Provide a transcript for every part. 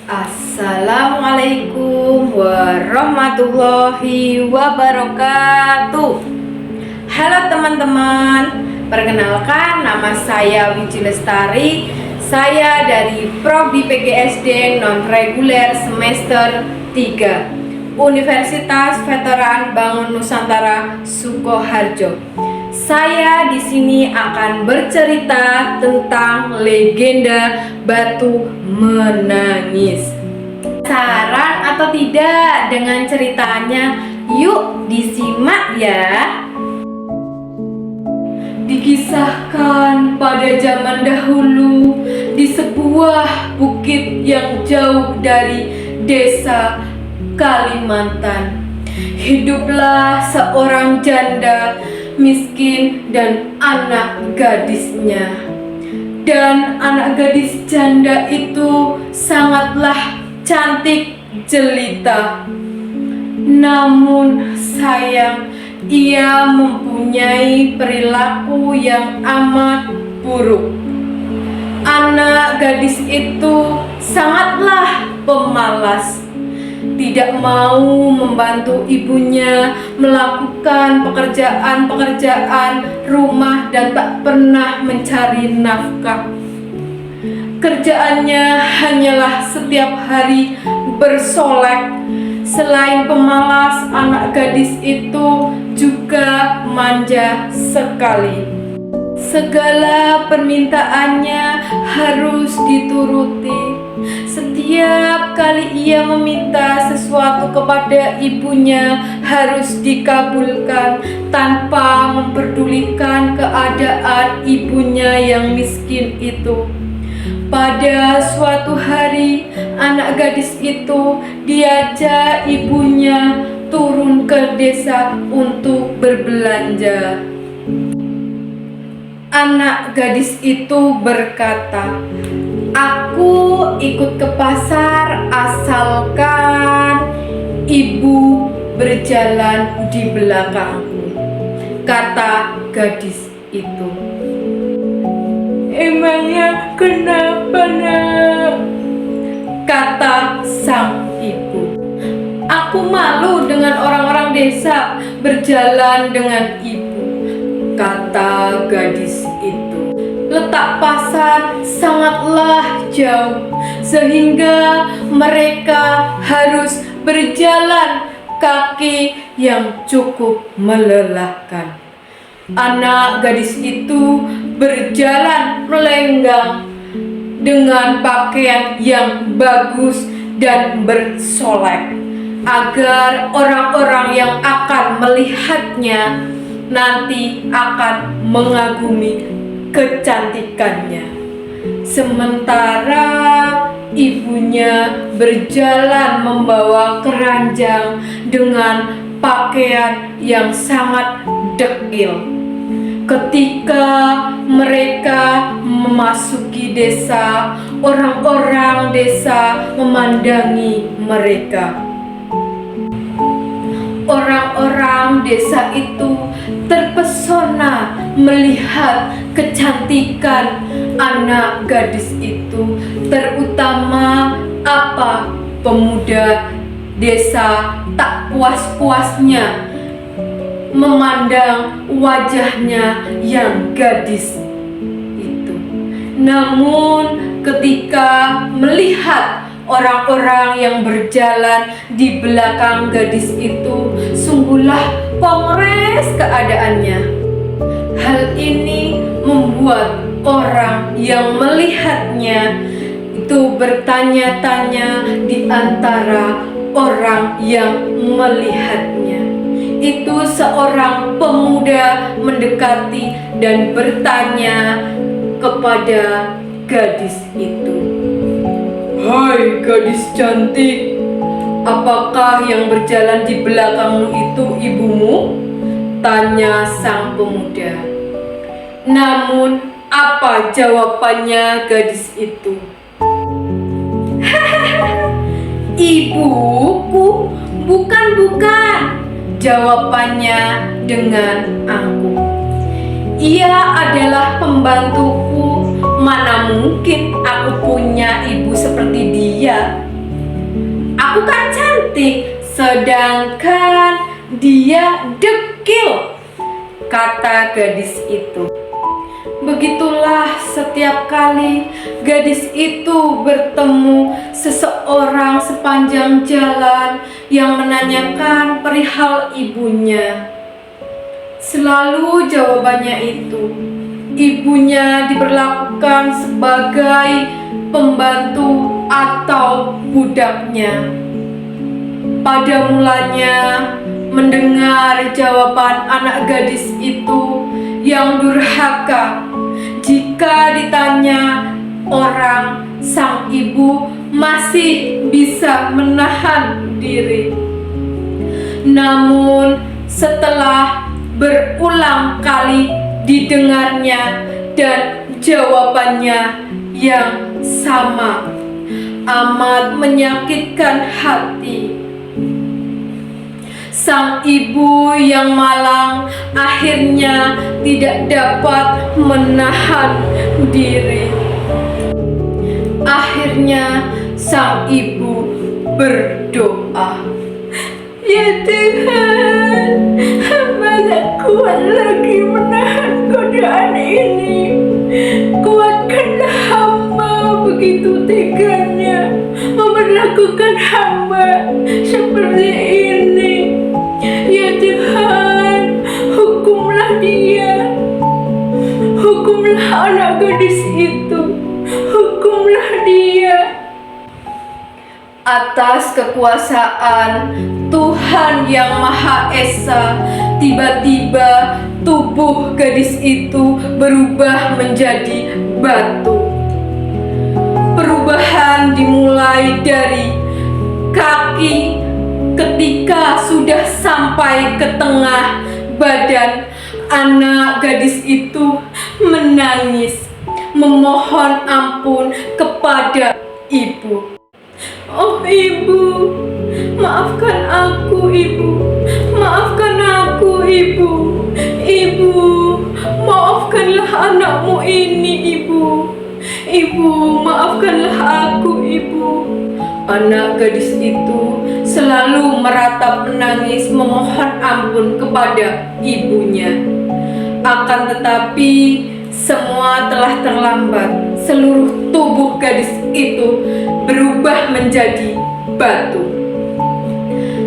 Assalamualaikum warahmatullahi wabarakatuh. Halo teman-teman, perkenalkan nama saya Wiji Lestari. Saya dari Prodi PGSD non-reguler semester 3 Universitas Veteran Bangun Nusantara Sukoharjo. Saya di sini akan bercerita tentang legenda Batu Menangis. Penasaran atau tidak dengan ceritanya? Yuk disimak ya. Dikisahkan pada zaman dahulu di sebuah bukit yang jauh dari desa Kalimantan, hiduplah seorang janda miskin dan anak gadisnya. Dan anak gadis janda itu sangatlah cantik jelita. Namun sayang, ia mempunyai perilaku yang amat buruk. Anak gadis itu sangatlah pemalas, tidak mau membantu ibunya melakukan pekerjaan-pekerjaan rumah dan tak pernah mencari nafkah. Kerjaannya hanyalah setiap hari bersolek. Selain pemalas, anak gadis itu juga manja sekali. Segala permintaannya harus dituruti. Setiap kali ia meminta sesuatu kepada ibunya harus dikabulkan tanpa memperdulikan keadaan ibunya yang miskin itu. Pada suatu hari, anak gadis itu diajak ibunya turun ke desa untuk berbelanja. Anak gadis itu berkata, "Aku ikut ke pasar asalkan ibu berjalan di belakangku," kata gadis itu. "Emangnya kenapa, nak?" kata sang ibu. "Aku malu dengan orang-orang desa berjalan dengan ibu," kata gadis itu. Letak pasar sangatlah jauh sehingga mereka harus berjalan kaki yang cukup melelahkan. Anak gadis itu berjalan melenggang dengan pakaian yang bagus dan bersolek agar orang-orang yang akan melihatnya nanti akan mengagumi kecantikannya. Sementara ibunya berjalan membawa keranjang dengan pakaian yang sangat dekil. Ketika mereka memasuki desa, orang-orang desa memandangi mereka. Orang-orang desa itu terpesona melihat kecantikan anak gadis itu, terutama pemuda desa tak puas-puasnya memandang wajahnya yang gadis itu. Namun ketika melihat orang-orang yang berjalan di belakang gadis itu, sungguhlah kongres keadaannya. Hal ini membuat orang yang melihatnya itu bertanya-tanya di antara orang yang melihatnya. Itu seorang pemuda mendekati dan bertanya kepada gadis itu, "Hai gadis cantik, apakah yang berjalan di belakangmu itu ibumu?" tanya sang pemuda. Namun apa jawabannya gadis itu? "Ibuku? Bukan, jawabannya dengan angkuh. Ia adalah pembantuku. Mana mungkin aku punya ibu seperti dia. Aku kan cantik, sedangkan dia dekil, kata gadis itu. Begitulah setiap kali gadis itu bertemu seseorang sepanjang jalan yang menanyakan perihal ibunya. Selalu jawabannya itu, ibunya diperlakukan sebagai pembantu atau budaknya. Pada mulanya, mendengar jawaban anak gadis itu yang durhaka, jika ditanya orang, sang ibu masih bisa menahan diri. Namun setelah berulang kali didengarnya dan jawabannya yang sama, amat menyakitkan hati. Sang ibu yang malang akhirnya tidak dapat menahan diri. Akhirnya sang ibu berdoa, "Ya Tuhan, hamba tak kuat lagi menahan godaan ini. Kuatkanlah hamba, begitu teganya memperlakukan hamba seperti ini. Ya Tuhan, hukumlah dia, hukumlah anak gadis itu, hukumlah dia." Atas kekuasaan Tuhan yang Maha Esa, tiba-tiba tubuh gadis itu berubah menjadi batu. Perubahan dimulai dari kaki. Ketika sudah sampai ke tengah badan, anak gadis itu menangis, memohon ampun kepada ibu. "Oh ibu, maafkan aku ibu, maafkan aku ibu. Ibu, maafkanlah anakmu ini ibu. Ibu, maafkanlah aku ibu." Anak gadis itu selalu meratap menangis memohon ampun kepada ibunya. Akan tetapi semua telah terlambat. Seluruh tubuh gadis itu berubah menjadi batu.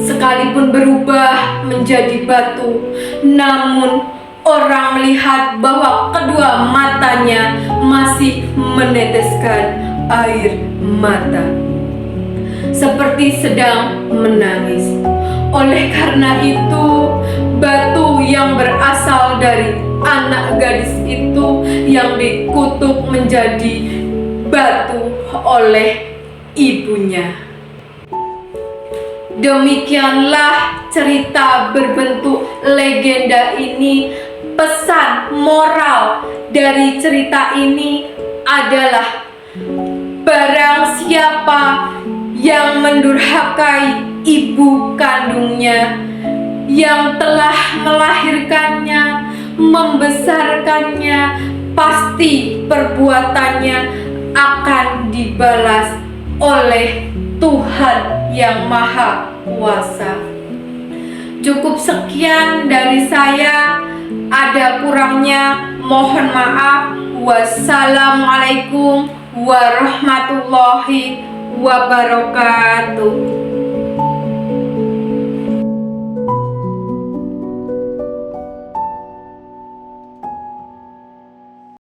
Sekalipun berubah menjadi batu, namun orang melihat bahwa kedua matanya masih meneteskan air mata, seperti sedang menangis. Oleh karena itu, batu yang berasal dari anak gadis itu yang dikutuk menjadi batu oleh ibunya. Demikianlah cerita berbentuk legenda ini. Pesan moral dari cerita ini adalah barang siapa yang mendurhakai ibu kandungnya yang telah melahirkannya, membesarkannya, pasti perbuatannya akan dibalas oleh Tuhan yang Maha Kuasa. Cukup sekian dari saya. Ada kurangnya mohon maaf. Wassalamualaikum warahmatullahi wabarakatuh.